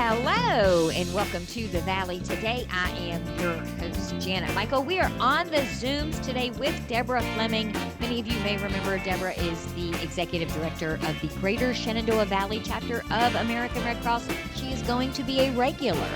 Hello, and welcome to the Valley. Today, I am your host, Janet Michael. We are on the Zooms today with Deborah Fleming. Many of you may remember Deborah is the executive director of the Greater Shenandoah Valley chapter of American Red Cross. She is going to be a regular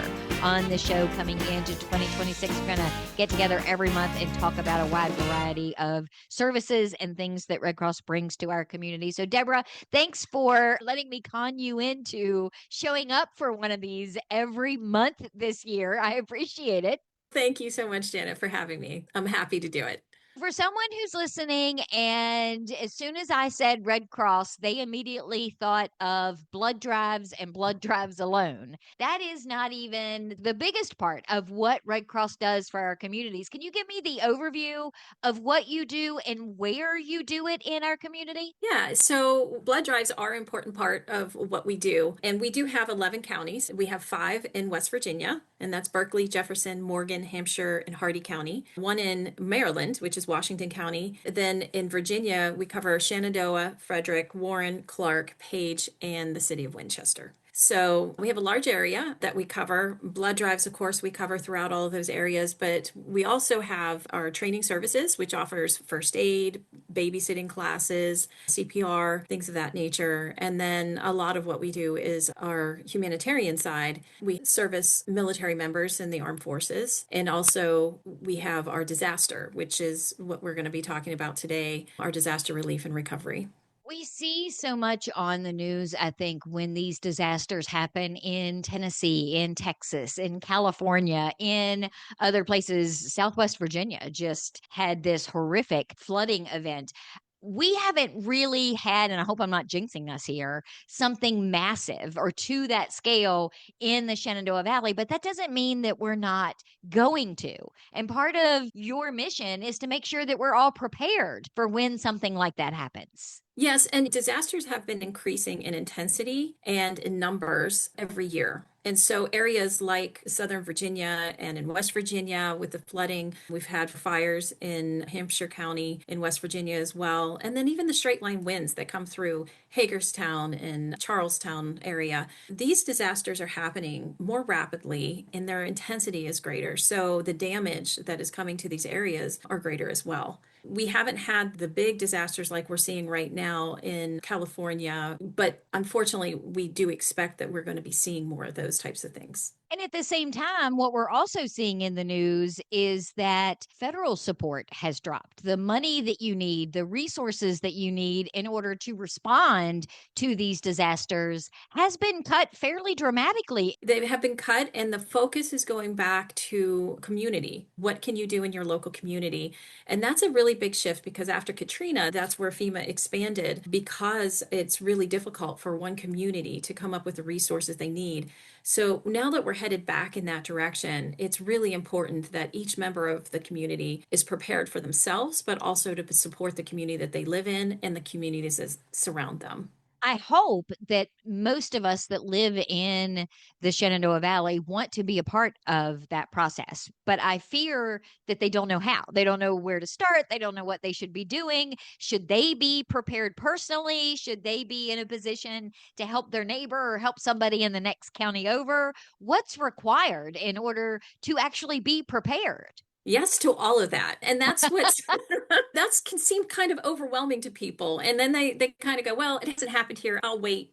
on the show coming into 2026. We're going to get together every month and talk about a wide variety of services and things that Red Cross brings to our community. So, Deborah, thanks for letting me con you into showing up for one of these every month this year. I appreciate it. Thank you so much, Janet, for having me. I'm happy to do it. For someone who's listening, and as soon as I said Red Cross, they immediately thought of blood drives and blood drives alone. That is not even the biggest part of what Red Cross does for our communities. Can you give me the overview of what you do and where you do it in our community? Yeah, so blood drives are an important part of what we do. And we do have 11 counties. We have 5 in West Virginia, and that's Berkeley, Jefferson, Morgan, Hampshire, and Hardy County. 1 in Maryland, which is Washington County. Then in Virginia, we cover Shenandoah, Frederick, Warren, Clarke, Page, and the city of Winchester. So we have a large area that we cover. Blood drives, of course, we cover throughout all of those areas, but we also have our training services, which offers first aid, babysitting classes, CPR, things of that nature. And then a lot of what we do is our humanitarian side. We service military members in the armed forces. And also we have our disaster, which is what we're going to be talking about today, our disaster relief and recovery. We see so much on the news, I think, when these disasters happen in Tennessee, in Texas, in California, in other places. Southwest Virginia just had this horrific flooding event. We haven't really had, and I hope I'm not jinxing us here, something massive or to that scale in the Shenandoah Valley, but that doesn't mean that we're not going to. And part of your mission is to make sure that we're all prepared for when something like that happens. Yes, and disasters have been increasing in intensity and in numbers every year. And so areas like Southern Virginia and in West Virginia with the flooding, we've had fires in Hampshire County in West Virginia as well. And then even the straight line winds that come through Hagerstown and Charlestown area. These disasters are happening more rapidly and their intensity is greater. So the damage that is coming to these areas are greater as well. We haven't had the big disasters like we're seeing right now in California, but unfortunately, we do expect that we're going to be seeing more of those types of things. And at the same time, what we're also seeing in the news is that federal support has dropped. The money that you need, the resources that you need in order to respond to these disasters has been cut fairly dramatically. They have been cut, and the focus is going back to community. What can you do in your local community? And that's a really big shift because after Katrina, that's where FEMA expanded because it's really difficult for one community to come up with the resources they need. So now that we're headed back in that direction, it's really important that each member of the community is prepared for themselves, but also to support the community that they live in and the communities that surround them. I hope that most of us that live in the Shenandoah Valley want to be a part of that process. But I fear that they don't know how. They don't know where to start. They don't know what they should be doing. Should they be prepared personally? Should they be in a position to help their neighbor or help somebody in the next county over? What's required in order to actually be prepared? Yes to all of that. And that's what's that can seem kind of overwhelming to people. And then they kind of go, well, it hasn't happened here. I'll wait.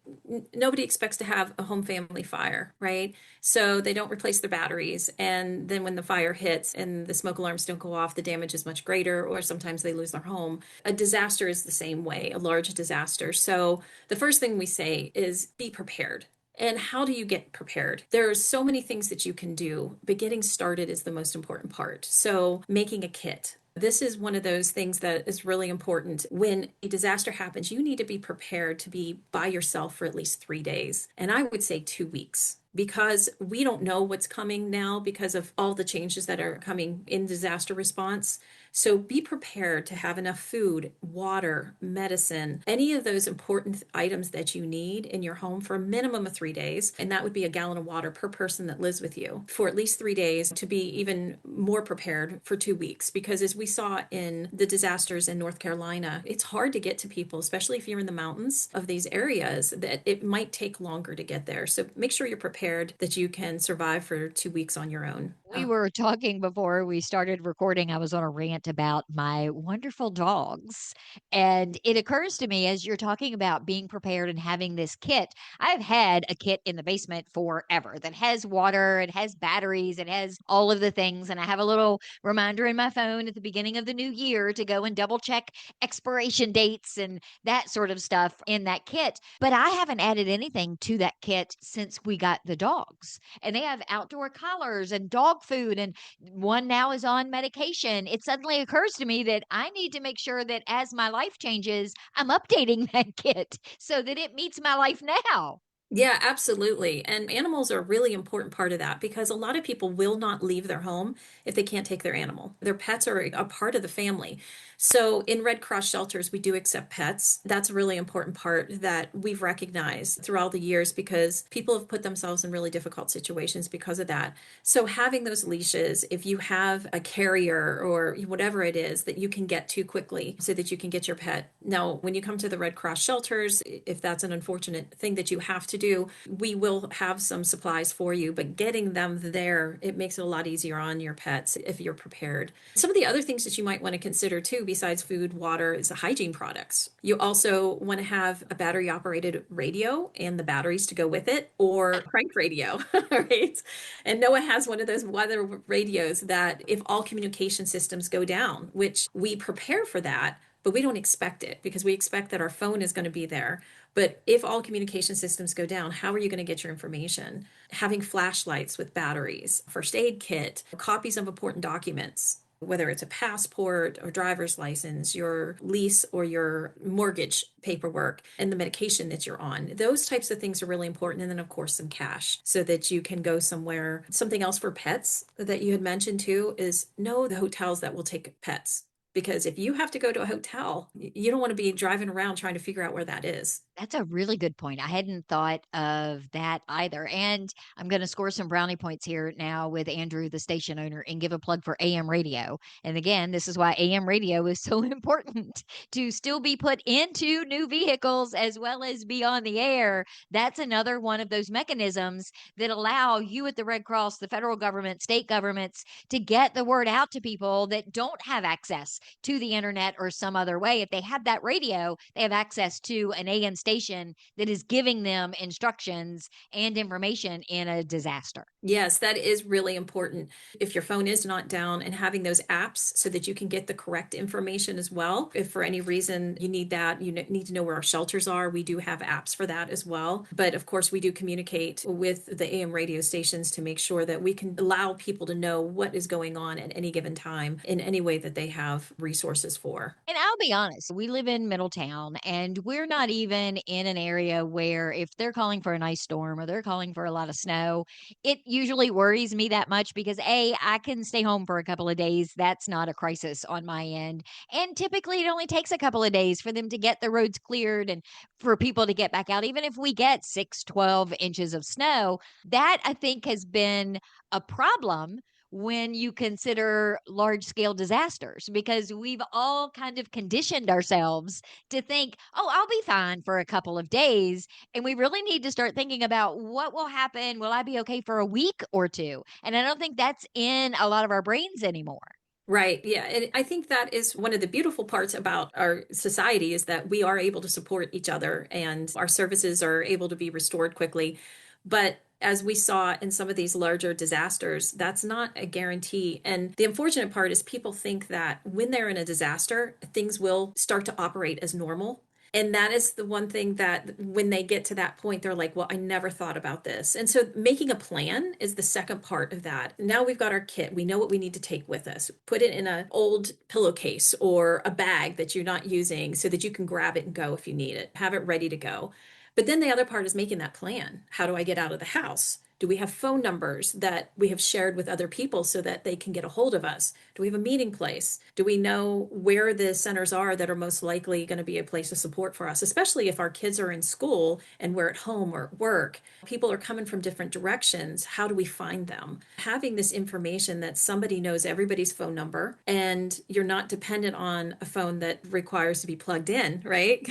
Nobody expects to have a home family fire, right? So they don't replace their batteries. And then when the fire hits and the smoke alarms don't go off, the damage is much greater, or sometimes they lose their home. A disaster is the same way, a large disaster. So the first thing we say is be prepared. And how do you get prepared? There are so many things that you can do, but getting started is the most important part. So making a kit. This is one of those things that is really important. When a disaster happens, you need to be prepared to be by yourself for at least 3 days. And I would say 2 weeks. Because we don't know what's coming now because of all the changes that are coming in disaster response. So be prepared to have enough food, water, medicine, any of those important items that you need in your home for a minimum of 3 days. And that would be a gallon of water per person that lives with you for at least 3 days, to be even more prepared for 2 weeks. Because as we saw in the disasters in North Carolina, it's hard to get to people, especially if you're in the mountains of these areas, that it might take longer to get there. So make sure you're prepared that you can survive for 2 weeks on your own. We were talking before we started recording. I was on a rant about my wonderful dogs. And it occurs to me as you're talking about being prepared and having this kit. I've had a kit in the basement forever that has water, it has batteries, it has all of the things. And I have a little reminder in my phone at the beginning of the new year to go and double check expiration dates and that sort of stuff in that kit. But I haven't added anything to that kit since we got the dogs, and they have outdoor collars and dog food, and one now is on medication. It suddenly occurs to me that I need to make sure that as my life changes, I'm updating that kit so that it meets my life now. Yeah, absolutely. And animals are a really important part of that, because a lot of people will not leave their home if they can't take their animal. Their pets are a part of the family. So in Red Cross shelters, we do accept pets. That's a really important part that we've recognized throughout the years, because people have put themselves in really difficult situations because of that. So having those leashes, if you have a carrier or whatever it is that you can get to quickly so that you can get your pet. Now, when you come to the Red Cross shelters, if that's an unfortunate thing that you have to do, we will have some supplies for you, but getting them there, it makes it a lot easier on your pets if you're prepared. Some of the other things that you might want to consider too, besides food, water, is the hygiene products. You also want to have a battery operated radio and the batteries to go with it, or crank radio, right? And Noah has one of those weather radios that if all communication systems go down, which we prepare for that, but we don't expect it, because we expect that our phone is going to be there. But if all communication systems go down, how are you going to get your information? Having flashlights with batteries, first aid kit, copies of important documents, whether it's a passport or driver's license, your lease or your mortgage paperwork, and the medication that you're on. Those types of things are really important. And then, of course, some cash so that you can go somewhere. Something else for pets that you had mentioned too is know the hotels that will take pets. Because if you have to go to a hotel, you don't want to be driving around trying to figure out where that is. That's a really good point. I hadn't thought of that either. And I'm going to score some brownie points here now with Andrew, the station owner, and give a plug for AM radio. And again, this is why AM radio is so important to still be put into new vehicles as well as be on the air. That's another one of those mechanisms that allow you at the Red Cross, the federal government, state governments to get the word out to people that don't have access to the internet or some other way. If they have that radio, they have access to an AM station that is giving them instructions and information in a disaster. Yes, that is really important. If your phone is not down, and having those apps so that you can get the correct information as well. If for any reason you need that, you need to know where our shelters are. We do have apps for that as well. But of course, we do communicate with the AM radio stations to make sure that we can allow people to know what is going on at any given time in any way that they have resources for. And I'll be honest, we live in Middletown and we're not even in an area where if they're calling for an ice storm or they're calling for a lot of snow, it usually worries me that much because A, I can stay home for a couple of days. That's not a crisis on my end. And typically it only takes a couple of days for them to get the roads cleared and for people to get back out. Even if we get 6, 12 inches of snow, that I think has been a problem when you consider large scale disasters, because we've all kind of conditioned ourselves to think, oh, I'll be fine for a couple of days. And we really need to start thinking about what will happen. Will I be okay for a week or two? And I don't think that's in a lot of our brains anymore. Right. Yeah. And I think that is one of the beautiful parts about our society, is that we are able to support each other and our services are able to be restored quickly. But as we saw in some of these larger disasters, that's not a guarantee. And the unfortunate part is people think that when they're in a disaster, things will start to operate as normal. And that is the one thing that when they get to that point, they're like, well, I never thought about this. And so making a plan is the second part of that. Now we've got our kit. We know what we need to take with us. Put it in an old pillowcase or a bag that you're not using so that you can grab it and go if you need it. Have it ready to go. But then the other part is making that plan. How do I get out of the house? Do we have phone numbers that we have shared with other people so that they can get a hold of us? Do we have a meeting place? Do we know where the centers are that are most likely going to be a place of support for us, especially if our kids are in school and we're at home or at work? People are coming from different directions. How do we find them? Having this information that somebody knows everybody's phone number and you're not dependent on a phone that requires to be plugged in, right?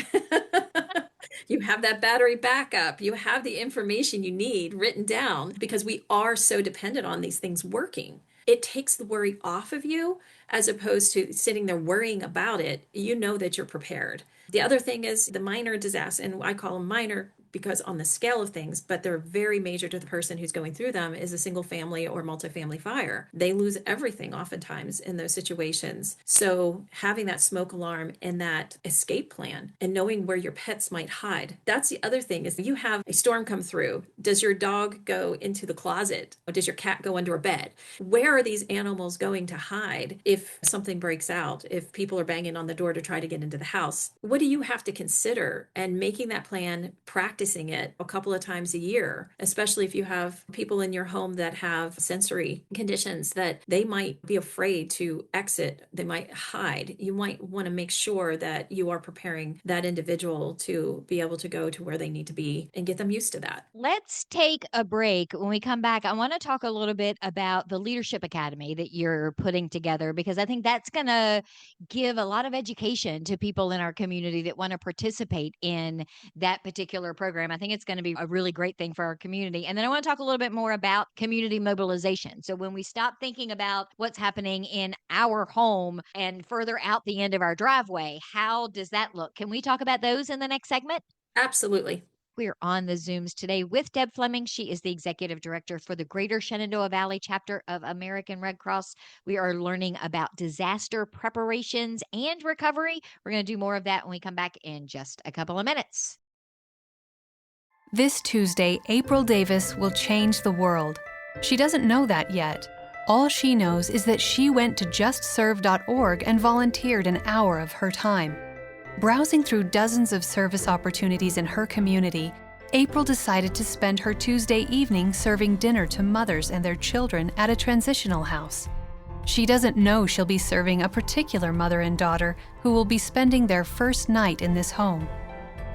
You have that battery backup. You have the information you need written down because we are so dependent on these things working. It takes the worry off of you as opposed to sitting there worrying about it. You know that you're prepared. The other thing is the minor disaster, and I call them minor because on the scale of things, but they're very major to the person who's going through them, is a single family or multifamily fire. They lose everything oftentimes in those situations. So having that smoke alarm and that escape plan and knowing where your pets might hide. That's the other thing is you have a storm come through. Does your dog go into the closet? Or does your cat go under a bed? Where are these animals going to hide if something breaks out, if people are banging on the door to try to get into the house? What do you have to consider? And making that plan, practicing it a couple of times a year, especially if you have people in your home that have sensory conditions that they might be afraid to exit, they might hide. You might want to make sure that you are preparing that individual to be able to go to where they need to be and get them used to that. Let's take a break. When we come back, I want to talk a little bit about the Leadership Academy that you're putting together because I think that's going to give a lot of education to people in our community that want to participate in that particular program. I think it's going to be a really great thing for our community. And then I want to talk a little bit more about community mobilization. So when we stop thinking about what's happening in our home and further out the end of our driveway, how does that look? Can we talk about those in the next segment? Absolutely. We're on the Zooms today with Deb Fleming. She is the executive director for the Greater Shenandoah Valley chapter of American Red Cross. We are learning about disaster preparations and recovery. We're going to do more of that when we come back in just a couple of minutes. This Tuesday, April Davis will change the world. She doesn't know that yet. All she knows is that she went to justserve.org and volunteered an hour of her time. Browsing through dozens of service opportunities in her community, April decided to spend her Tuesday evening serving dinner to mothers and their children at a transitional house. She doesn't know she'll be serving a particular mother and daughter who will be spending their first night in this home.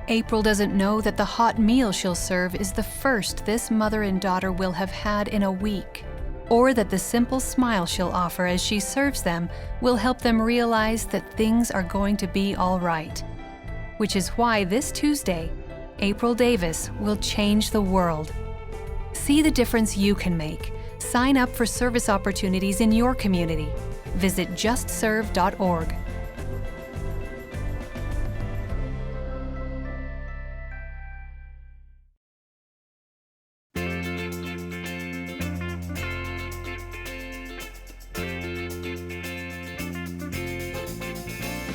April doesn't know that the hot meal she'll serve is the first this mother and daughter will have had in a week, or that the simple smile she'll offer as she serves them will help them realize that things are going to be all right. Which is why this Tuesday, April Davis will change the world. See the difference you can make. Sign up for service opportunities in your community. Visit justserve.org.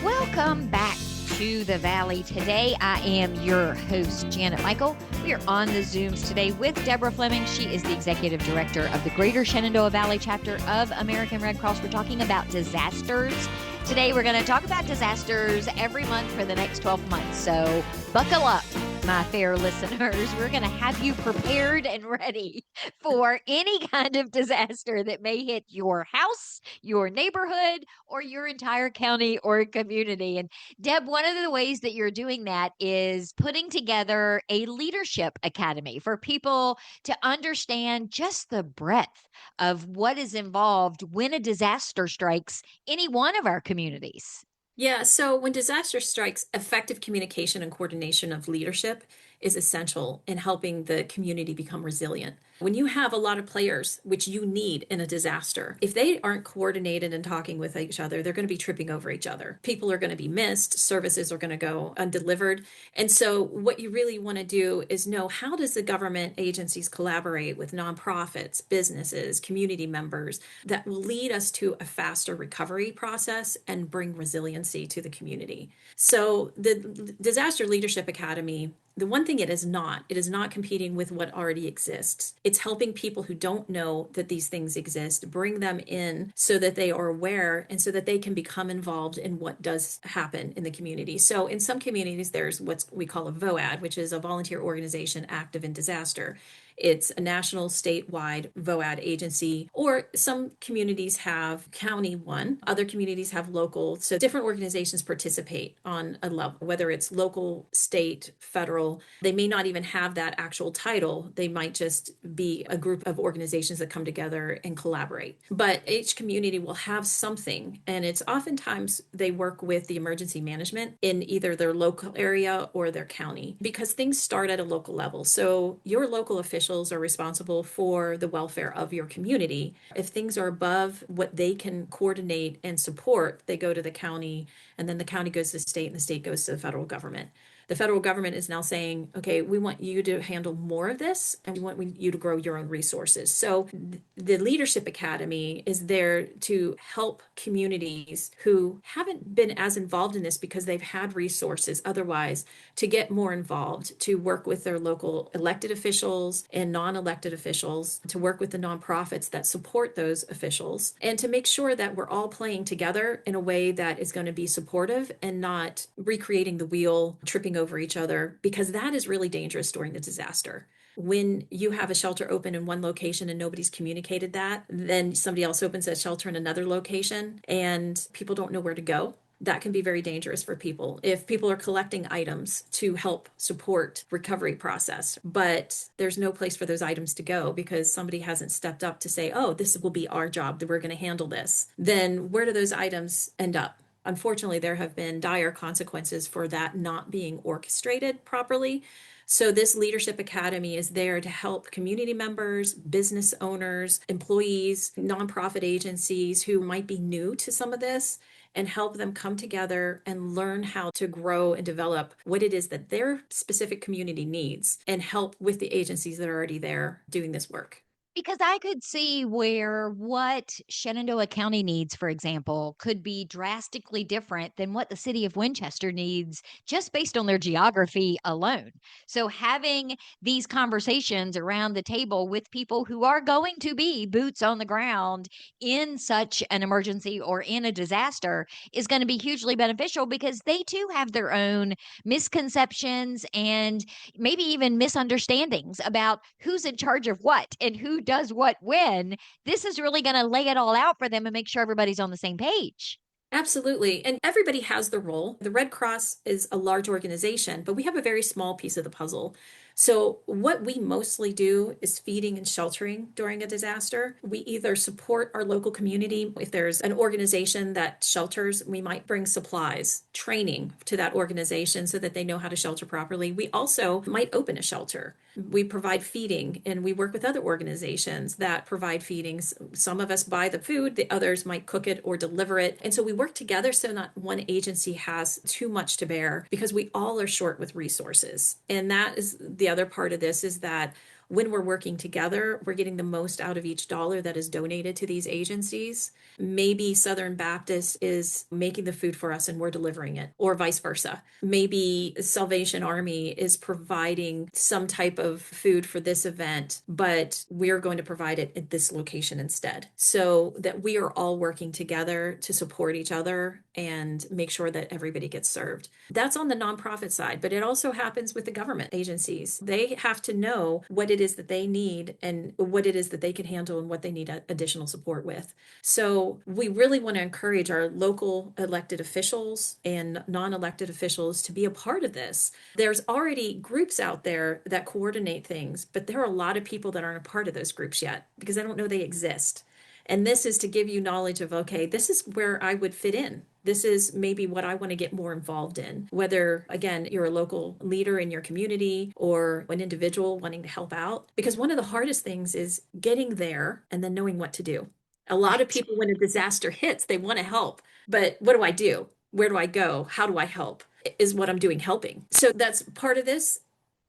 Welcome back to the Valley. Today, I am your host, Janet Michael. We are on the Zooms today with Deborah Fleming. She is the executive director of the Greater Shenandoah Valley chapter of American Red Cross. We're talking about disasters. Today, we're going to talk about disasters every month for the next 12 months. So buckle up, my fair listeners. We're going to have you prepared and ready for any kind of disaster that may hit your house, your neighborhood, or your entire county or community. And Deb, one of the ways that you're doing that is putting together a leadership academy for people to understand just the breadth of what is involved when a disaster strikes any one of our communities. Yeah, so when disaster strikes, effective communication and coordination of leadership is essential in helping the community become resilient. When you have a lot of players, which you need in a disaster, if they aren't coordinated and talking with each other, they're going to be tripping over each other. People are going to be missed, services are going to go undelivered. And so what you really want to do is know, how does the government agencies collaborate with nonprofits, businesses, community members that will lead us to a faster recovery process and bring resiliency to the community. So the Disaster Leadership Academy, the one thing it is not competing with what already exists. It's helping people who don't know that these things exist, bring them in so that they are aware and so that they can become involved in what does happen in the community. So in some communities, there's what we call a VOAD, which is a volunteer organization active in disaster. It's a national, statewide VOAD agency, or some communities have county one, other communities have local. So different organizations participate on a level, whether it's local, state, federal. They may not even have that actual title. They might just be a group of organizations that come together and collaborate. But each community will have something, and it's oftentimes they work with the emergency management in either their local area or their county, because things start at a local level. So your local officials are responsible for the welfare of your community. If things are above what they can coordinate and support, they go to the county, and then the county goes to the state, and the state goes to the federal government. The federal government is now saying, okay, we want you to handle more of this, and we want you to grow your own resources. So the Leadership Academy is there to help communities who haven't been as involved in this because they've had resources otherwise to get more involved, to work with their local elected officials and non-elected officials, to work with the nonprofits that support those officials, and to make sure that we're all playing together in a way that is going to be supportive and not recreating the wheel, tripping over each other, because that is really dangerous during the disaster. When you have a shelter open in one location and nobody's communicated that, then somebody else opens a shelter in another location and people don't know where to go. That can be very dangerous for people if people are collecting items to help support recovery process, but there's no place for those items to go because somebody hasn't stepped up to say, oh, this will be our job, that we're going to handle this. Then where do those items end up? Unfortunately, there have been dire consequences for that not being orchestrated properly. So this Leadership Academy is there to help community members, business owners, employees, nonprofit agencies who might be new to some of this, and help them come together and learn how to grow and develop what it is that their specific community needs, and help with the agencies that are already there doing this work. Because I could see where what Shenandoah County needs, for example, could be drastically different than what the city of Winchester needs just based on their geography alone. So, having these conversations around the table with people who are going to be boots on the ground in such an emergency or in a disaster is going to be hugely beneficial because they too have their own misconceptions and maybe even misunderstandings about who's in charge of what and who does what when. This is really going to lay it all out for them and make sure everybody's on the same page. Absolutely. And everybody has the role. The Red Cross is a large organization, but we have a very small piece of the puzzle. So, what we mostly do is feeding and sheltering during a disaster. We either support our local community. If there's an organization that shelters, we might bring supplies, training to that organization so that they know how to shelter properly. We also might open a shelter. We provide feeding, and we work with other organizations that provide feedings. Some of us buy the food, the others might cook it or deliver it. And so we work together so not one agency has too much to bear, because we all are short with resources. And that is the other part of this, is that when we're working together, we're getting the most out of each dollar that is donated to these agencies. Maybe Southern Baptist is making the food for us and we're delivering it, or vice versa. Maybe Salvation Army is providing some type of food for this event, but we're going to provide it at this location instead. So that we are all working together to support each other and make sure that everybody gets served. That's on the nonprofit side, but it also happens with the government agencies. They have to know what it is that they need and what it is that they can handle and what they need additional support with. So we really want to encourage our local elected officials and non-elected officials to be a part of this. There's already groups out there that coordinate things, but there are a lot of people that aren't a part of those groups yet because I don't know they exist. And this is to give you knowledge of, okay, this is where I would fit in. This is maybe what I want to get more involved in, whether, again, you're a local leader in your community or an individual wanting to help out. Because one of the hardest things is getting there and then knowing what to do. A lot of people, when a disaster hits, they want to help. But what do I do? Where do I go? How do I help? Is what I'm doing helping? So that's part of this.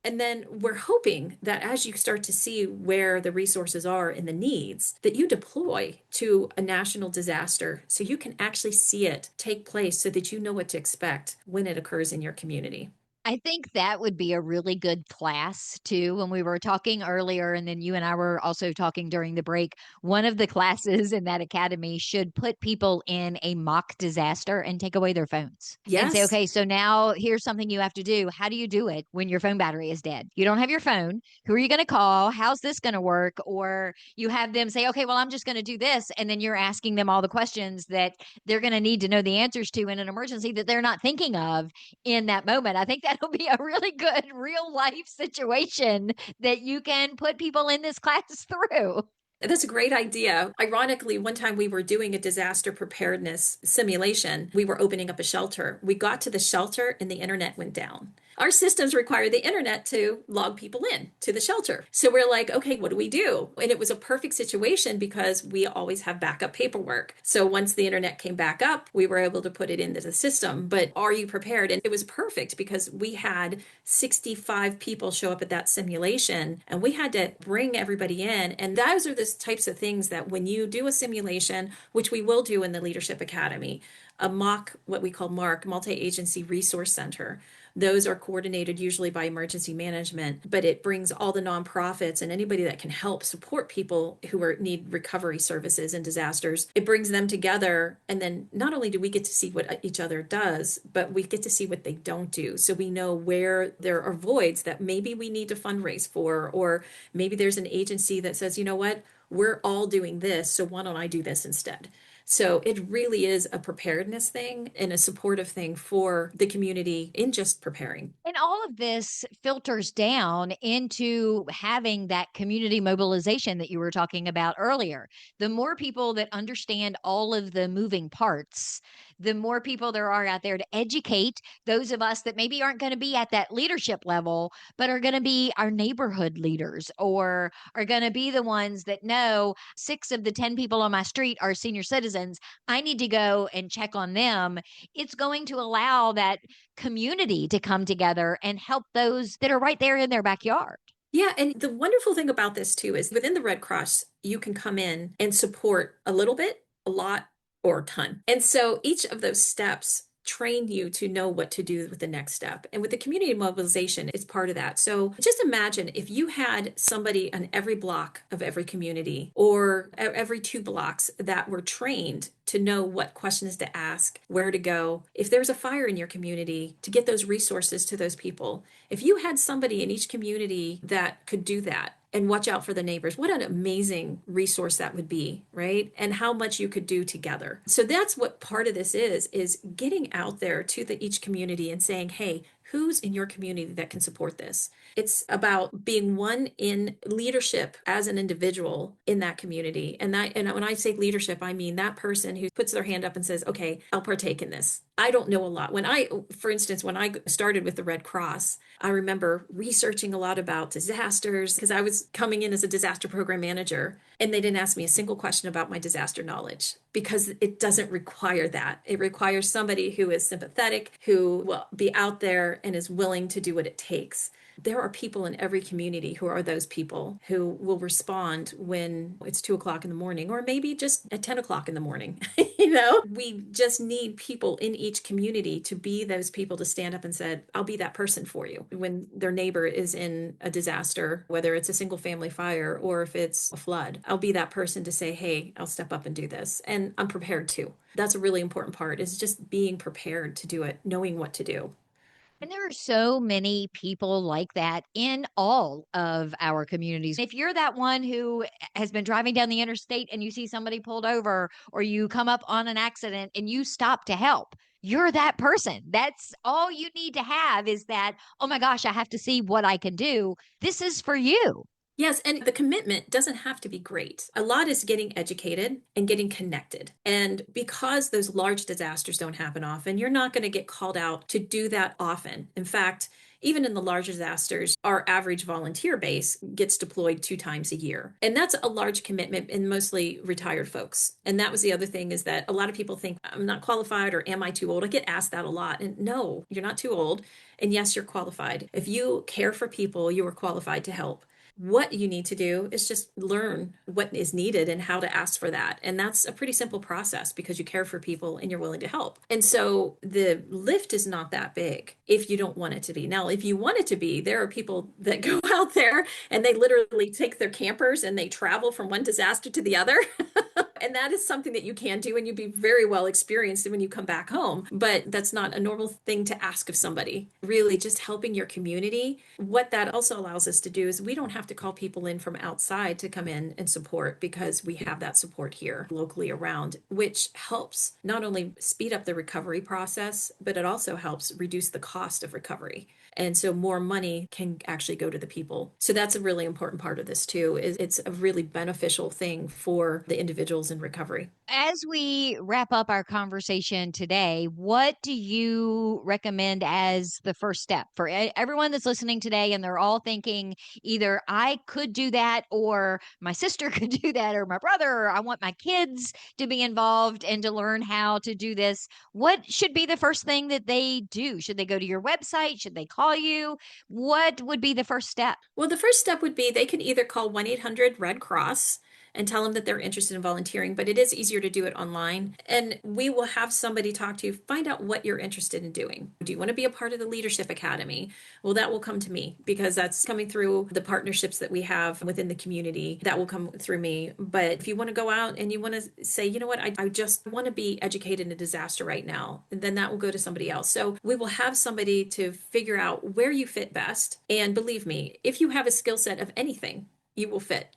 And then we're hoping that as you start to see where the resources are and the needs, that you deploy to a national disaster so you can actually see it take place so that you know what to expect when it occurs in your community. I think that would be a really good class too. When we were talking earlier, and then you and I were also talking during the break, one of the classes in that academy should put people in a mock disaster and take away their phones and say, Yes. okay, so now here's something you have to do. How do you do it when your phone battery is dead? You don't have your phone. Who are you going to call? How's this going to work? Or you have them say, okay, well, I'm just going to do this. And then you're asking them all the questions that they're going to need to know the answers to in an emergency that they're not thinking of in that moment. I think that'll be a really good real life situation that you can put people in this class through. That's a great idea. Ironically, one time we were doing a disaster preparedness simulation. We were opening up a shelter. We got to the shelter and the internet went down. Our systems require the internet to log people in to the shelter. So we're like, okay, what do we do? And it was a perfect situation because we always have backup paperwork. So once the internet came back up, we were able to put it into the system. But are you prepared? And it was perfect because we had 65 people show up at that simulation and we had to bring everybody in. And those are the types of things that when you do a simulation, which we will do in the Leadership Academy, a mock, what we call MARC, Multi-Agency Resource Center. Those are coordinated usually by emergency management, but it brings all the nonprofits and anybody that can help support people who need recovery services in disasters. It brings them together. And then not only do we get to see what each other does, but we get to see what they don't do. So we know where there are voids that maybe we need to fundraise for, or maybe there's an agency that says, you know what, we're all doing this, so why don't I do this instead? So it really is a preparedness thing and a supportive thing for the community in just preparing. And all of this filters down into having that community mobilization that you were talking about earlier. The more people that understand all of the moving parts, the more people there are out there to educate those of us that maybe aren't going to be at that leadership level, but are going to be our neighborhood leaders or are going to be the ones that know 6 of the 10 people on my street are senior citizens. I need to go and check on them. It's going to allow that community to come together and help those that are right there in their backyard. Yeah, and the wonderful thing about this too is within the Red Cross, you can come in and support a little bit, a lot, or a ton. And so each of those steps train you to know what to do with the next step. And with the community mobilization, it's part of that. So just imagine if you had somebody on every block of every community or every 2 blocks that were trained to know what questions to ask, where to go. If there's a fire in your community, to get those resources to those people. If you had somebody in each community that could do that, and watch out for the neighbors. What an amazing resource that would be, right? And how much you could do together. So that's what part of this is getting out there to each community and saying, hey, who's in your community that can support this? It's about being one in leadership as an individual in that community. And when I say leadership, I mean that person who puts their hand up and says, okay, I'll partake in this. I don't know a lot. For instance, when I started with the Red Cross, I remember researching a lot about disasters because I was coming in as a disaster program manager and they didn't ask me a single question about my disaster knowledge because it doesn't require that. It requires somebody who is sympathetic, who will be out there and is willing to do what it takes. There are people in every community who are those people who will respond when it's 2 o'clock in the morning, or maybe just at 10 o'clock in the morning. We just need people in each community to be those people to stand up and say, I'll be that person for you. When their neighbor is in a disaster, whether it's a single family fire or if it's a flood, I'll be that person to say, hey, I'll step up and do this. And I'm prepared too. That's a really important part, is just being prepared to do it, knowing what to do. And there are so many people like that in all of our communities. If you're that one who has been driving down the interstate and you see somebody pulled over, or you come up on an accident and you stop to help, you're that person. That's all you need to have, is that, oh my gosh, I have to see what I can do. This is for you. Yes, and the commitment doesn't have to be great. A lot is getting educated and getting connected. And because those large disasters don't happen often, you're not going to get called out to do that often. In fact, even in the large disasters, our average volunteer base gets deployed 2 times a year. And that's a large commitment in mostly retired folks. And that was the other thing, is that a lot of people think I'm not qualified, or am I too old? I get asked that a lot. And no, you're not too old. And yes, you're qualified. If you care for people, you are qualified to help. What you need to do is just learn what is needed and how to ask for that. And that's a pretty simple process because you care for people and you're willing to help. And so the lift is not that big if you don't want it to be. Now, if you want it to be, there are people that go out there and they literally take their campers and they travel from one disaster to the other. And that is something that you can do, and you'd be very well experienced when you come back home. But that's not a normal thing to ask of somebody. Really, just helping your community. What that also allows us to do is we don't have to call people in from outside to come in and support because we have that support here locally around, which helps not only speed up the recovery process, but it also helps reduce the cost of recovery. And so more money can actually go to the people. So that's a really important part of this too, is it's a really beneficial thing for the individuals in recovery. As we wrap up our conversation today, what do you recommend as the first step for everyone that's listening today? And they're all thinking either I could do that, or my sister could do that, or my brother, or I want my kids to be involved and to learn how to do this. What should be the first thing that they do? Should they go to your website? Should they call you? What would be the first step? Well, the first step would be they can either call 1-800 Red Cross and tell them that they're interested in volunteering, but it is easier to do it online. And we will have somebody talk to you, find out what you're interested in doing. Do you want to be a part of the Leadership Academy? Well, that will come to me because that's coming through the partnerships that we have within the community. That will come through me. But if you want to go out and you want to say, you know what, I just want to be educated in a disaster right now, then that will go to somebody else. So we will have somebody to figure out where you fit best. And believe me, if you have a skill set of anything, you will fit.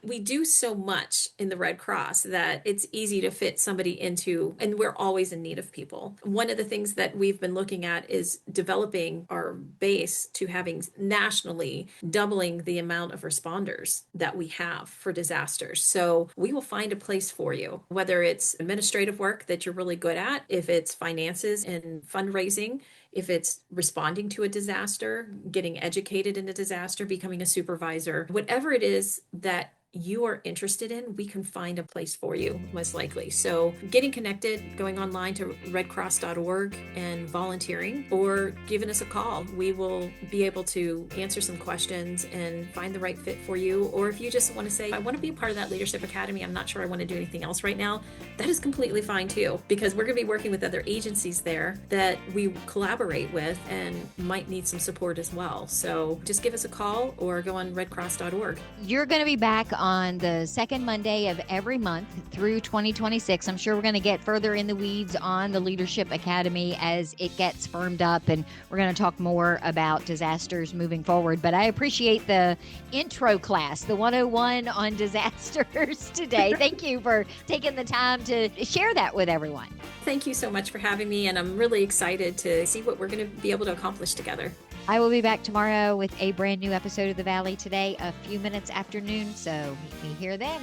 We do so much in the Red Cross that it's easy to fit somebody into, and we're always in need of people. One of the things that we've been looking at is developing our base to having nationally doubling the amount of responders that we have for disasters. So we will find a place for you, whether it's administrative work that you're really good at, if it's finances and fundraising, if it's responding to a disaster, getting educated in a disaster, becoming a supervisor, whatever it is that you are interested in, we can find a place for you, most likely. So getting connected, going online to redcross.org and volunteering, or giving us a call. We will be able to answer some questions and find the right fit for you. Or if you just want to say, I want to be a part of that Leadership Academy, I'm not sure I want to do anything else right now, that is completely fine too, because we're going to be working with other agencies there that we collaborate with and might need some support as well. So just give us a call or go on redcross.org. You're going to be back on the second Monday of every month through 2026. I'm sure we're going to get further in the weeds on the Leadership Academy as it gets firmed up, and we're going to talk more about disasters moving forward. But I appreciate the intro class, the 101 on disasters today. Thank you for taking the time to share that with everyone. Thank you so much for having me, and I'm really excited to see what we're going to be able to accomplish together. I will be back tomorrow with a brand new episode of The Valley Today, a few minutes after noon, so meet me here then.